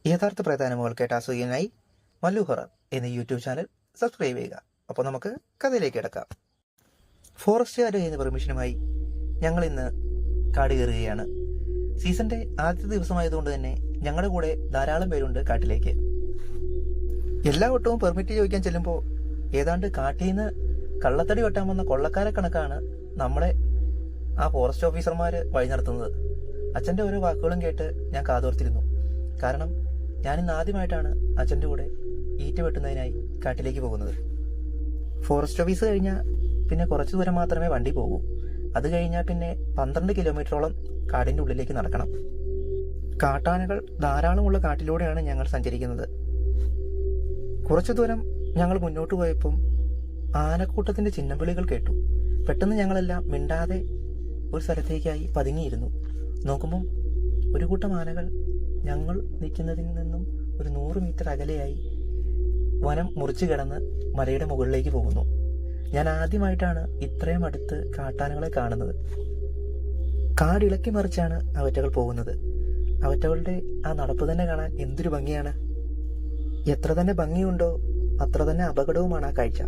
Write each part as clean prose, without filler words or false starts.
യഥാർത്ഥ പ്രധാനമുകൾ കേട്ട ആസ്വദിക്കാനായി മല്ലു ഹൊറർ എന്ന യൂട്യൂബ് ചാനൽ സബ്സ്ക്രൈബ് ചെയ്യുക. അപ്പോൾ നമുക്ക് കഥയിലേക്ക് കിടക്കാം. ഫോറസ്റ്റ് ഗാർഡ് എന്ന പെർമിഷനുമായി ഞങ്ങൾ ഇന്ന് കാട് കയറുകയാണ്. സീസണിന്റെ ആദ്യത്തെ ദിവസമായതുകൊണ്ട് തന്നെ ഞങ്ങളുടെ കൂടെ ധാരാളം പേരുണ്ട് കാട്ടിലേക്ക്. എല്ലാ വട്ടവും പെർമിറ്റ് ചോദിക്കാൻ ചെല്ലുമ്പോൾ ഏതാണ്ട് കാട്ടിൽ നിന്ന് കള്ളത്തടി വെട്ടാൻ വന്ന കൊള്ളക്കാരെ കണക്കാണ് നമ്മളെ ആ ഫോറസ്റ്റ് ഓഫീസർമാർ വഴി നടത്തുന്നത്. അച്ഛൻ്റെ ഓരോ വാക്കുകളും കേട്ട് ഞാൻ കാതോർത്തിരുന്നു. കാരണം ഞാനിന്ന് ആദ്യമായിട്ടാണ് അച്ഛൻ്റെ കൂടെ ഈറ്റ വെട്ടുന്നതിനായി കാട്ടിലേക്ക് പോകുന്നത്. ഫോറസ്റ്റ് ഓഫീസ് കഴിഞ്ഞാൽ പിന്നെ കുറച്ച് ദൂരം മാത്രമേ വണ്ടി പോകൂ. അത് കഴിഞ്ഞാൽ പിന്നെ 12 കിലോമീറ്ററോളം കാടിൻ്റെ ഉള്ളിലേക്ക് നടക്കണം. കാട്ടാനകൾ ധാരാളമുള്ള കാട്ടിലൂടെയാണ് ഞങ്ങൾ സഞ്ചരിക്കുന്നത്. കുറച്ചു ദൂരം ഞങ്ങൾ മുന്നോട്ട് പോയപ്പം ആനക്കൂട്ടത്തിൻ്റെ ചിന്നംവിളികൾ കേട്ടു. പെട്ടെന്ന് ഞങ്ങളെല്ലാം മിണ്ടാതെ ഒരു സ്ഥലത്തേക്കായി പതുങ്ങിയിരുന്നു. നോക്കുമ്പം ഒരു കൂട്ടം ആനകൾ ഞങ്ങൾ നിൽക്കുന്നതിൽ നിന്നും ഒരു 100 മീറ്റർ അകലെയായി വനം മുറിച്ചു കിടന്ന് മലയുടെ മുകളിലേക്ക് പോകുന്നു. ഞാൻ ആദ്യമായിട്ടാണ് ഇത്രയും അടുത്ത് കാട്ടാനകളെ കാണുന്നത്. കാടിളക്കി മറിച്ചാണ് അവറ്റകൾ പോകുന്നത്. അവറ്റകളുടെ ആ നടപ്പ് തന്നെ കാണാൻ എന്തൊരു ഭംഗിയാണ്. എത്ര തന്നെ ഭംഗിയുണ്ടോ അത്ര തന്നെ അപകടവുമാണ് ആ കാഴ്ച.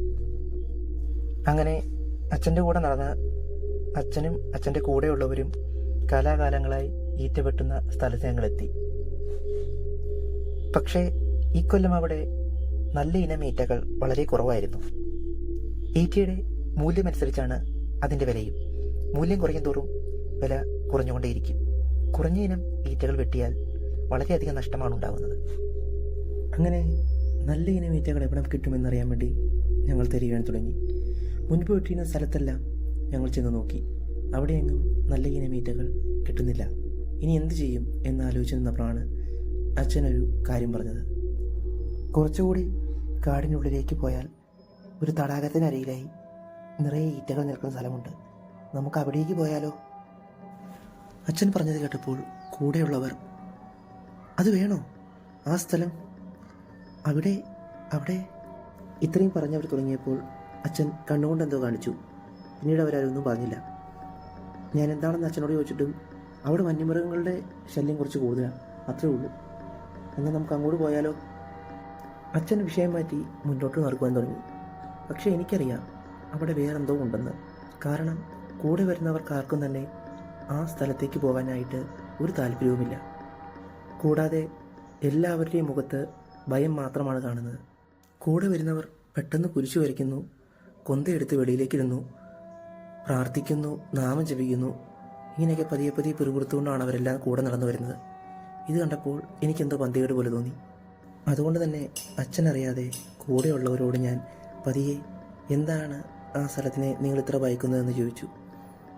അങ്ങനെ അച്ഛൻ്റെ കൂടെ നടന്ന് അച്ഛനും അച്ഛൻ്റെ കൂടെയുള്ളവരും കാലാകാലങ്ങളായി ഈറ്റ വെട്ടുന്ന സ്ഥലത്ത് ഞങ്ങളെത്തി. പക്ഷേ ഈ കൊല്ലം അവിടെ നല്ല ഇനം ഈറ്റകൾ വളരെ കുറവായിരുന്നു. ഈറ്റയുടെ മൂല്യമനുസരിച്ചാണ് അതിൻ്റെ വിലയും. മൂല്യം കുറയും തോറും വില കുറഞ്ഞുകൊണ്ടേയിരിക്കും. കുറഞ്ഞ ഇനം ഈറ്റകൾ വെട്ടിയാൽ വളരെയധികം നഷ്ടമാണ് ഉണ്ടാകുന്നത്. അങ്ങനെ നല്ല ഇനം ഈറ്റകൾ എവിടെ കിട്ടുമെന്നറിയാൻ വേണ്ടി ഞങ്ങൾ തിരയാൻ തുടങ്ങി. മുൻപ് വെട്ടിയിരുന്ന സ്ഥലത്തെല്ലാം ഞങ്ങൾ ചെന്ന് നോക്കി. അവിടെയെങ്ങും നല്ല ഇനം ഈറ്റകൾ കിട്ടുന്നില്ല. ഇനി എന്തു ചെയ്യും എന്നാലോചിച്ച് നിന്നപ്പോഴാണ് അച്ഛനൊരു കാര്യം പറഞ്ഞത്. കുറച്ചുകൂടി കാടിനുള്ളിലേക്ക് പോയാൽ ഒരു തടാകത്തിനരിയിലായി നിറയെ ഈറ്റകൾ നിൽക്കുന്ന സ്ഥലമുണ്ട്. നമുക്ക് അവിടേക്ക് പോയാലോ? അച്ഛൻ പറഞ്ഞത് കേട്ടപ്പോൾ കൂടെയുള്ളവർ, അത് വേണോ? ആ സ്ഥലം അവിടെ ഇത്രയും പറഞ്ഞവർ തുടങ്ങിയപ്പോൾ അച്ഛൻ കണ്ണുകൊണ്ട് എന്തോ കാണിച്ചു. പിന്നീട് അവരാരൊന്നും പറഞ്ഞില്ല. ഞാൻ എന്താണെന്ന് അച്ഛനോട് ചോദിച്ചിട്ടും അവിടെ വന്യമൃഗങ്ങളുടെ ശല്യം കുറച്ച് കൂടുതലാണ്, അത്രേ ഉള്ളൂ. എന്നാൽ നമുക്ക് അങ്ങോട്ട് പോയാലോ? അച്ഛൻ വിഷയം മാറ്റി മുന്നോട്ട് നടക്കുവാൻ തുടങ്ങി. പക്ഷേ എനിക്കറിയാം അവിടെ വേറെന്തോ ഉണ്ടെന്ന്. കാരണം കൂടെ വരുന്നവർക്കാർക്കും തന്നെ ആ സ്ഥലത്തേക്ക് പോകാനായിട്ട് ഒരു താല്പര്യവുമില്ല. കൂടാതെ എല്ലാവരുടെയും മുഖത്ത് ഭയം മാത്രമാണ് കാണുന്നത്. കൂടെ വരുന്നവർ പെട്ടെന്ന് കുരിശു വരയ്ക്കുന്നു, കൊന്തയെടുത്ത് വെളിയിലേക്കിടുന്നു, പ്രാർത്ഥിക്കുന്നു, നാമം ജപിക്കുന്നു. ഇങ്ങനെയൊക്കെ പതിയെ പതിയെ പിറുപിറുത്തുകൊണ്ടാണ് അവരെല്ലാം കൂടെ നടന്നു വരുന്നത്. ഇത് കണ്ടപ്പോൾ എനിക്കെന്തോ പന്തികേട് പോലെ തോന്നി. അതുകൊണ്ട് തന്നെ അച്ഛനറിയാതെ കൂടെയുള്ളവരോട് ഞാൻ പതിയെ എന്താണ് ആ സ്ഥലത്തിനെ നിങ്ങൾ ഇത്ര ഭയക്കുന്നതെന്ന് ചോദിച്ചു.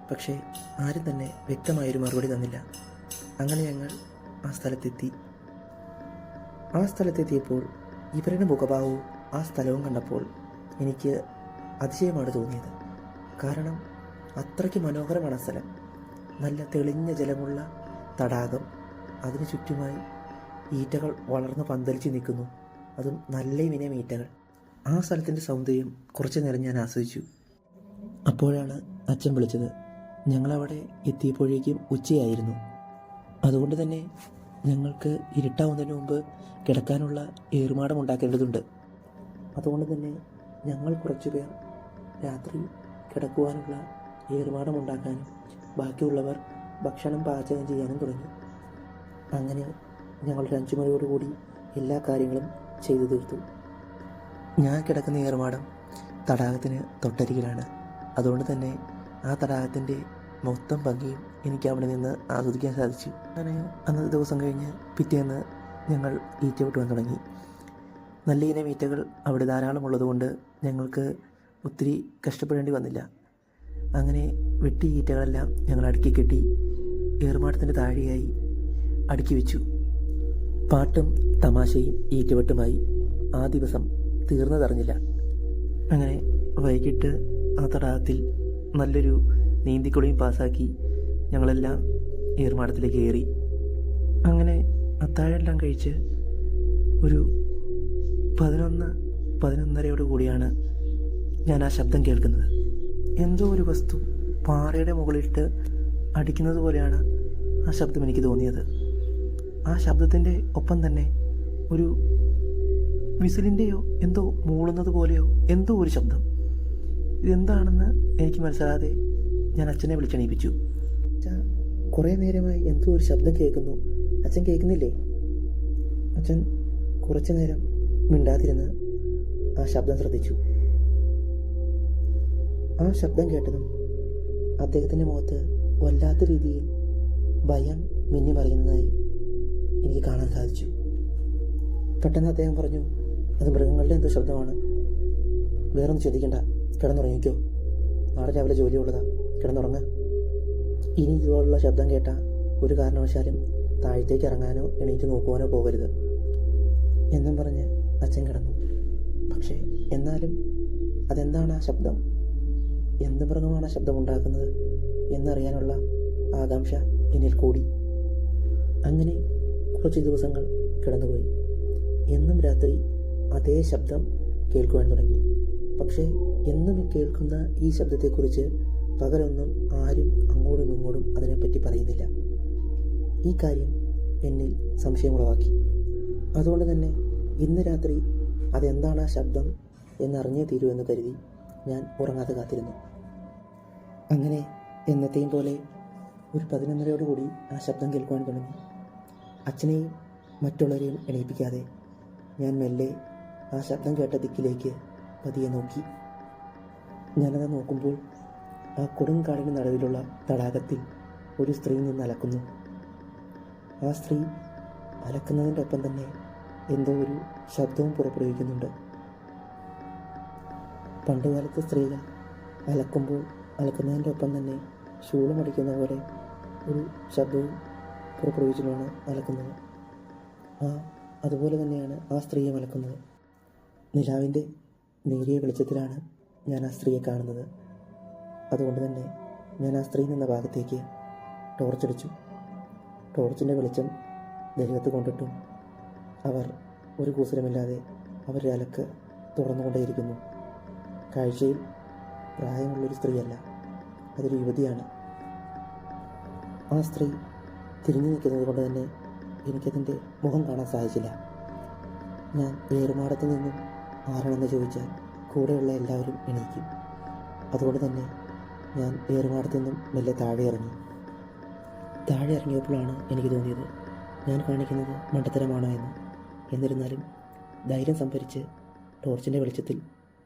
പക്ഷേ ആരും തന്നെ വ്യക്തമായൊരു മറുപടി തന്നില്ല. അങ്ങനെ ഞങ്ങൾ ആ സ്ഥലത്തെത്തിയപ്പോൾ ഇവരുടെ മുഖഭാവവും ആ സ്ഥലവും കണ്ടപ്പോൾ എനിക്ക് അതിശയമാണ് തോന്നിയത്. കാരണം അത്രയ്ക്ക് മനോഹരമാണ് ആ സ്ഥലം. നല്ല തെളിഞ്ഞ ജലമുള്ള തടാകം, അതിനു ചുറ്റുമായി ഈറ്റകൾ വളർന്ന് പന്തലിച്ച് നിൽക്കുന്നു. അതും നല്ല ഇനം ഈറ്റകൾ. ആ സ്ഥലത്തിൻ്റെ സൗന്ദര്യം കുറച്ചു നേരം ഞാൻ ആസ്വദിച്ചു. അപ്പോഴാണ് അച്ഛൻ വിളിച്ചത്. ഞങ്ങളവിടെ എത്തിയപ്പോഴേക്കും ഉച്ചയായിരുന്നു. അതുകൊണ്ട് തന്നെ ഞങ്ങൾക്ക് ഇരുട്ടാവുന്നതിന് മുമ്പ് കിടക്കാനുള്ള ഏറുമാടം ഉണ്ടാക്കേണ്ടതുണ്ട്. അതുകൊണ്ട് തന്നെ ഞങ്ങൾ കുറച്ചുപേർ രാത്രി കിടക്കുവാനുള്ള ഏറുമാടം ഉണ്ടാക്കാനും ബാക്കിയുള്ളവർ ഭക്ഷണം പാചകം ചെയ്യാനും തുടങ്ങി. അങ്ങനെ ഞങ്ങൾ 5 മണിയോടുകൂടി എല്ലാ കാര്യങ്ങളും ചെയ്തു തീർത്തു. ഞാൻ കിടക്കുന്ന ഏറുമാടം തടാകത്തിന് തൊട്ടരികിലാണ്. അതുകൊണ്ട് തന്നെ ആ തടാകത്തിൻ്റെ മൊത്തം ഭംഗിയും എനിക്ക് അവിടെ നിന്ന് ആസ്വദിക്കാൻ സാധിച്ചു. അങ്ങനെ അന്നത്തെ ദിവസം കഴിഞ്ഞ് പിറ്റേന്ന് ഞങ്ങൾ ഈറ്റ വെട്ടുവാൻ തുടങ്ങി. നല്ല ഇനം ഈറ്റകൾ അവിടെ ധാരാളമുള്ളതുകൊണ്ട് ഞങ്ങൾക്ക് ഒത്തിരി കഷ്ടപ്പെടേണ്ടി വന്നില്ല. അങ്ങനെ വെട്ടി ഈറ്റകളെല്ലാം ഞങ്ങൾ അടുക്കി കെട്ടി ഏറുമാടത്തിൻ്റെ താഴെയായി അടുക്കി വെച്ചു. പാട്ടും തമാശയും ഈറ്റവെട്ടുമായി ആ ദിവസം തീർന്നതറിഞ്ഞില്ല. അങ്ങനെ വൈകിട്ട് ആ തടാകത്തിൽ നല്ലൊരു നീന്തിക്കുളിയും പാസ്സാക്കി ഞങ്ങളെല്ലാം ഏറുമാടത്തിലേക്ക് കയറി. അങ്ങനെ അത്താഴമെല്ലാം കഴിച്ച് ഒരു 11-11:30 കൂടിയാണ് ഞാൻ ആ ശബ്ദം കേൾക്കുന്നത്. എന്തോ ഒരു വസ്തു പാറയുടെ മുകളിലിട്ട് അടിക്കുന്നത് പോലെയാണ് ആ ശബ്ദം എനിക്ക് തോന്നിയത്. ആ ശബ്ദത്തിൻ്റെ ഒപ്പം തന്നെ ഒരു വിസിലിൻ്റെയോ എന്തോ മൂളുന്നത് പോലെയോ എന്തോ ഒരു ശബ്ദം. ഇതെന്താണെന്ന് എനിക്ക് മനസ്സിലാതെ ഞാൻ അച്ഛനെ വിളിച്ചെണീപ്പിച്ചു. അച്ഛാ, കുറേ നേരമായി എന്തോ ഒരു ശബ്ദം കേൾക്കുന്നു, അച്ഛൻ കേൾക്കുന്നില്ലേ? അച്ഛൻ കുറച്ചു നേരം മിണ്ടാതിരുന്ന് ആ ശബ്ദം ശ്രദ്ധിച്ചു. ആ ശബ്ദം കേട്ടതും അദ്ദേഹത്തിൻ്റെ മുഖത്ത് വല്ലാത്ത രീതിയിൽ ഭയം മിന്നിമറിയുന്നതായി എനിക്ക് കാണാൻ സാധിച്ചു. പെട്ടെന്ന് അദ്ദേഹം പറഞ്ഞു, അത് മൃഗങ്ങളുടെ എന്തോ ശബ്ദമാണ്, വേറൊന്നും ശ്രദ്ധിക്കണ്ട, കിടന്നുറങ്ങിക്കോ, നാളെ രാവിലെ ജോലിയുള്ളതാ, കിടന്നുറങ്ങുക. ഇനി ഇതുപോലുള്ള ശബ്ദം കേട്ടാൽ ഒരു കാരണവശാലും താഴത്തേക്ക് ഇറങ്ങാനോ എണീറ്റ് നോക്കുവാനോ പോകരുത് എന്നും പറഞ്ഞ് അച്ഛൻ കിടന്നു. പക്ഷേ എന്നാലും അതെന്താണ് ആ ശബ്ദം, എന്ത് മൃഗമാണ് ആ ശബ്ദം ഉണ്ടാക്കുന്നത് എന്നറിയാനുള്ള ആകാംക്ഷ എന്നിൽ കൂടി. അങ്ങനെ കുറച്ച് ദിവസങ്ങൾ കിടന്നുപോയി. എന്നും രാത്രി അതേ ശബ്ദം കേൾക്കുവാൻ തുടങ്ങി. പക്ഷേ എന്നും കേൾക്കുന്ന ഈ ശബ്ദത്തെക്കുറിച്ച് പകലൊന്നും ആരും അങ്ങോട്ടും ഇങ്ങോട്ടും അതിനെപ്പറ്റി പറയുന്നില്ല. ഈ കാര്യം എന്നിൽ സംശയമുളവാക്കി. അതുകൊണ്ട് തന്നെ ഇന്ന് രാത്രി അതെന്താണ് ആ ശബ്ദം എന്നറിഞ്ഞേ തീരുമെന്ന് കരുതി ഞാൻ ഉറങ്ങാതെ കാത്തിരുന്നു. അങ്ങനെ എന്നത്തെയും പോലെ ഒരു 11:30 ആ ശബ്ദം കേൾക്കുവാൻ തുടങ്ങി. അച്ഛനെയും മറ്റുള്ളവരെയും എണീപ്പിക്കാതെ ഞാൻ മെല്ലെ ആ ശബ്ദം കേട്ട ദിക്കിലേക്ക് പതിയെ നോക്കി. ഞാനത് നോക്കുമ്പോൾ ആ കൊടുങ്കാടിന് നടുവിലുള്ള തടാകത്തിൽ ഒരു സ്ത്രീ നിന്ന് അലക്കുന്നു. ആ സ്ത്രീ അലക്കുന്നതിൻ്റെ ഒപ്പം തന്നെ എന്തോ ഒരു ശബ്ദവും പുറപ്പെടുവിക്കുന്നുണ്ട്. പണ്ടുകാലത്ത് സ്ത്രീകൾ അലക്കുമ്പോൾ അലക്കുന്നതിൻ്റെ ഒപ്പം തന്നെ ശൂളമടിക്കുന്ന പോലെ ഒരു ശബ്ദവും പുറപ്പെടുവിച്ചുകൊണ്ടാണ് അലക്കുന്നത്. അതുപോലെ തന്നെയാണ് ആ സ്ത്രീയെ അലക്കുന്നത്. നിലാവിൻ്റെ നേരിയ വെളിച്ചത്തിലാണ് ഞാൻ ആ സ്ത്രീയെ കാണുന്നത്. അതുകൊണ്ട് തന്നെ ഞാൻ ആ സ്ത്രീ നിന്ന ഭാഗത്തേക്ക് ടോർച്ചടിച്ചു. ടോർച്ചിൻ്റെ വെളിച്ചം ദേഹത്ത് കൊണ്ടിട്ടും അവർ ഒരു കൂസലുമില്ലാതെ അവരുടെ അലക്ക് തുടർന്നുകൊണ്ടേയിരിക്കുന്നു. കാഴ്ചയിൽ പ്രായമുള്ളൊരു സ്ത്രീയല്ല, അതൊരു യുവതിയാണ്. ആ സ്ത്രീ തിരിഞ്ഞു നിൽക്കുന്നത് കൊണ്ട് തന്നെ എനിക്കതിൻ്റെ മുഖം കാണാൻ സാധിച്ചില്ല. ഞാൻ ഏറുമാടത്ത് നിന്നും ആരാണെന്ന് ചോദിച്ചാൽ കൂടെയുള്ള എല്ലാവരും എണീക്കും. അതുകൊണ്ട് തന്നെ ഞാൻ ഏറുമാടത്തു നിന്നും മെല്ലെ താഴെ ഇറങ്ങി. താഴെ ഇറങ്ങിയപ്പോഴാണ് എനിക്ക് തോന്നിയത് ഞാൻ കാണിക്കുന്നത് മണ്ടത്തരമാണോ എന്ന്. എന്നിരുന്നാലും ധൈര്യം സംഭരിച്ച് ടോർച്ചിൻ്റെ വെളിച്ചത്തിൽ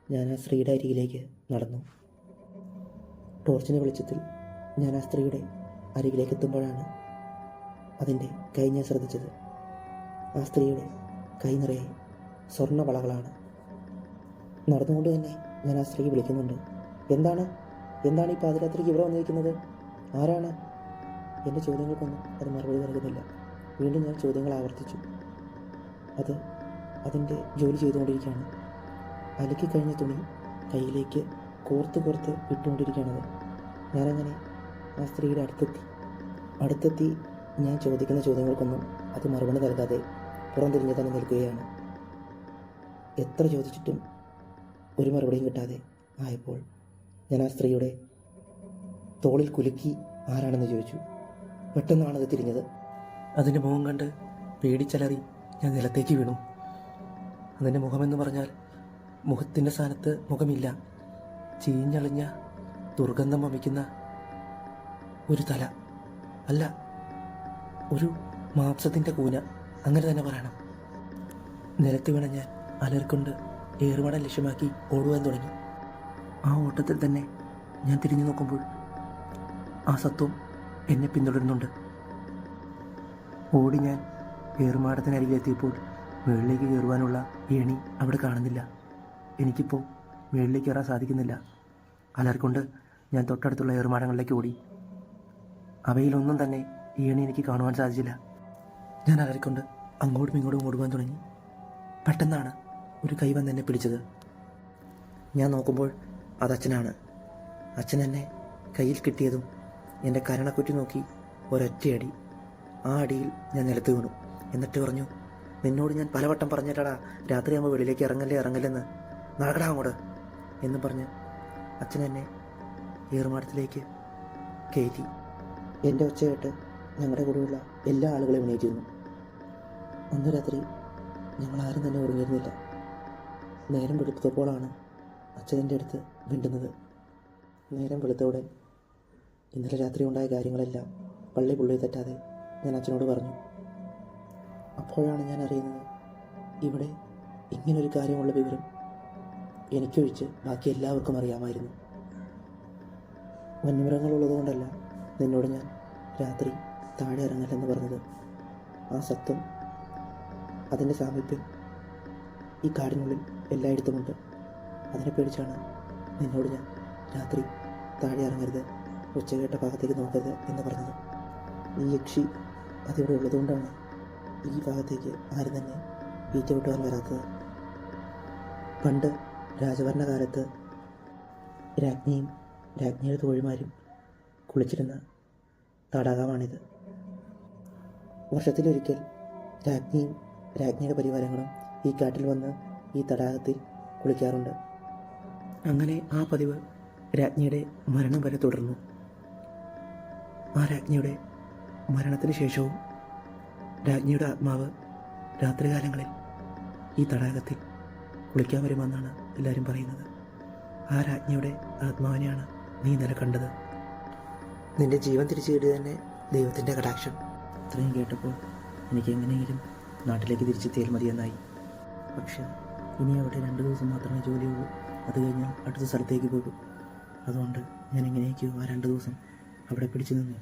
ഞാൻ ആ സ്ത്രീയുടെ അരികിലേക്ക് നടന്നു. ടോർച്ചിൻ്റെ വെളിച്ചത്തിൽ ഞാൻ ആ സ്ത്രീയുടെ അരികിലേക്ക് എത്തുമ്പോഴാണ് അതിൻ്റെ കൈ ഞാൻ ശ്രദ്ധിച്ചത്. ആ സ്ത്രീയുടെ കൈ നിറയെ സ്വർണ്ണ വളകളാണ്. നടന്നുകൊണ്ട് തന്നെ ഞാൻ ആ സ്ത്രീ വിളിക്കുന്നുണ്ട്, എന്താണ് ഈ പാതിരാത്രിക്ക് ഇവിടെ വന്നിരിക്കുന്നത്? ആരാണ്? എൻ്റെ ചോദ്യങ്ങൾക്കൊന്നും അത് മറുപടി നൽകുന്നില്ല. വീണ്ടും ഞാൻ ചോദ്യങ്ങൾ ആവർത്തിച്ചു. അതിൻ്റെ ജോലി ചെയ്തുകൊണ്ടിരിക്കുകയാണ്. അലക്കി കഴിഞ്ഞ തുണി കയ്യിലേക്ക് കോർത്ത് ഇട്ടുകൊണ്ടിരിക്കുകയാണത്. ഞാനങ്ങനെ ആ സ്ത്രീയുടെ അടുത്തെത്തി ഞാൻ ചോദിക്കുന്ന ചോദ്യങ്ങൾക്കൊന്നും അത് മറുപടി നൽകാതെ പുറംതിരിഞ്ഞ് തന്നെ നിൽക്കുകയാണ്. എത്ര ചോദിച്ചിട്ടും ഒരു മറുപടിയും കിട്ടാതെ ആയപ്പോൾ ഞാൻ ആ സ്ത്രീയുടെ തോളിൽ കുലുക്കി ആരാണെന്ന് ചോദിച്ചു. പെട്ടെന്നാണത് തിരിഞ്ഞത്. അതിൻ്റെ മുഖം കണ്ട് പേടിച്ചലറി ഞാൻ നിലത്തേക്ക് വീണു. അതിൻ്റെ മുഖമെന്ന് പറഞ്ഞാൽ മുഖത്തിൻ്റെ സ്ഥാനത്ത് മുഖമില്ല, ചീഞ്ഞളിഞ്ഞ ദുർഗന്ധം വമിക്കുന്ന ഒരു തല, അല്ല ഒരു മാംസത്തിൻ്റെ കൂന, അങ്ങനെ തന്നെ പറയണം. നിലത്ത് വീണ ഞാൻ അലർക്കൊണ്ട് ഏറുമാടം ലക്ഷ്യമാക്കി ഓടുവാൻ തുടങ്ങി. ആ ഓട്ടത്തിൽ തന്നെ ഞാൻ തിരിഞ്ഞു നോക്കുമ്പോൾ ആ സത്വം എന്നെ പിന്തുടരുന്നുണ്ട്. ഓടി ഞാൻ ഏറുമാടത്തിനരികിലെത്തിയപ്പോൾ മുകളിലേക്ക് കയറുവാനുള്ള ഏണി അവിടെ കാണുന്നില്ല. എനിക്കിപ്പോൾ മുകളിലേക്ക് കയറാൻ സാധിക്കുന്നില്ല. അലർക്കൊണ്ട് ഞാൻ തൊട്ടടുത്തുള്ള ഏറുമാടങ്ങളിലേക്ക് ഓടി. അവയിലൊന്നും തന്നെ ഏണി എനിക്ക് കാണുവാൻ സാധിച്ചില്ല. ഞാൻ അലറിക്കൊണ്ട് അങ്ങോട്ടും ഇങ്ങോട്ടും ഓടുവാൻ തുടങ്ങി. പെട്ടെന്നാണ് ഒരു കൈ വന്ന് എന്നെ പിടിച്ചത്. ഞാൻ നോക്കുമ്പോൾ അത് അച്ഛനാണ്. അച്ഛൻ എന്നെ കയ്യിൽ കിട്ടിയതും എൻ്റെ കരണക്കുറ്റി നോക്കി ഒരൊറ്റയടി. ആ അടിയിൽ ഞാൻ നിലത്ത് വീണു. എന്നിട്ട് പറഞ്ഞു, നിന്നോട് ഞാൻ പലവട്ടം പറഞ്ഞിട്ടടാ രാത്രിയാകുമ്പോൾ വെളിയിലേക്ക് ഇറങ്ങല്ലെന്ന്, നടക്കടാ അങ്ങോട്ട് എന്ന് പറഞ്ഞ് അച്ഛൻ എന്നെ ഏറുമാടത്തിലേക്ക് കയറ്റി. എൻ്റെ ഒച്ച കേട്ട് ഞങ്ങളുടെ കൂടെയുള്ള എല്ലാ ആളുകളെയും എണീറ്റിരുന്നു. അന്ന് രാത്രി ഞങ്ങളാരും തന്നെ ഉറങ്ങിയിരുന്നില്ല. നേരം വെളുത്തപ്പോഴാണ് അച്ഛൻ്റെ അടുത്ത് മിണ്ടുന്നത്. നേരം വെളുത്തോടെ ഇന്നലെ രാത്രി ഉണ്ടായ കാര്യങ്ങളെല്ലാം പള്ളി പുള്ളി തെറ്റാതെ ഞാൻ അച്ഛനോട് പറഞ്ഞു. അപ്പോഴാണ് ഞാൻ അറിയുന്നത്, ഇവിടെ ഇങ്ങനൊരു കാര്യമുള്ള വിവരം എനിക്കൊഴിച്ച് ബാക്കി എല്ലാവർക്കും അറിയാമായിരുന്നു. വന്യമൃഗങ്ങളുള്ളതുകൊണ്ടല്ല നിന്നോട് ഞാൻ രാത്രി താഴെ ഇറങ്ങല്ലെന്ന് പറഞ്ഞത്. ആ സത്വം, അതിൻ്റെ സാമീപ്യം ഈ കാടിനുള്ളിൽ എല്ലായിടത്തുമുണ്ട്. അതിനെ പേടിച്ചാണ് നിന്നോട് ഞാൻ രാത്രി താഴെ ഇറങ്ങരുത്, ഉച്ചകേട്ട ഭാഗത്തേക്ക് നോക്കരുത് എന്ന് പറഞ്ഞത്. ഈ യക്ഷി അതിവിടെ ഉള്ളതുകൊണ്ടാണ് ഈ ഭാഗത്തേക്ക് ആരും തന്നെ ഈറ്റ വിട്ടുവാൻ വരാത്തത്. പണ്ട് രാജഭരണകാലത്ത് രാജ്ഞിയും രാജ്ഞിയുടെ തോഴിമാരും കുളിച്ചിരുന്ന തടാകമാണിത്. വർഷത്തിലൊരിക്കൽ രാജ്ഞിയും രാജ്ഞിയുടെ പരിവാരങ്ങളും ഈ കാട്ടിൽ വന്ന് ഈ തടാകത്തിൽ കുളിക്കാറുണ്ട്. അങ്ങനെ ആ പതിവ് രാജ്ഞിയുടെ മരണം വരെ തുടർന്നു. ആ രാജ്ഞിയുടെ മരണത്തിന് ശേഷവും രാജ്ഞിയുടെ ആത്മാവ് രാത്രികാലങ്ങളിൽ ഈ തടാകത്തിൽ കുളിക്കാൻ വരുമെന്നാണ് എല്ലാവരും പറയുന്നത്. ആ രാജ്ഞിയുടെ ആത്മാവിനെയാണ് നീ ഇന്നലെ കണ്ടത്. നിന്റെ ജീവൻ തിരിച്ചു കിട്ടിയ തന്നെ ദൈവത്തിൻ്റെ കടാക്ഷം. ഇത്രയും കേട്ടപ്പോൾ എനിക്ക് എങ്ങനെയെങ്കിലും നാട്ടിലേക്ക് തിരിച്ചെത്തിയാൽ മതിയെന്നായി. പക്ഷേ ഇനി അവിടെ 2 ദിവസം മാത്രമേ ജോലിയുള്ളൂ. അത് കഴിഞ്ഞാൽ അടുത്ത സ്ഥലത്തേക്ക് പോകും. അതുകൊണ്ട് ഞാൻ എങ്ങനെയൊക്കെയോ ആ 2 ദിവസം അവിടെ പിടിച്ചു നിന്നു.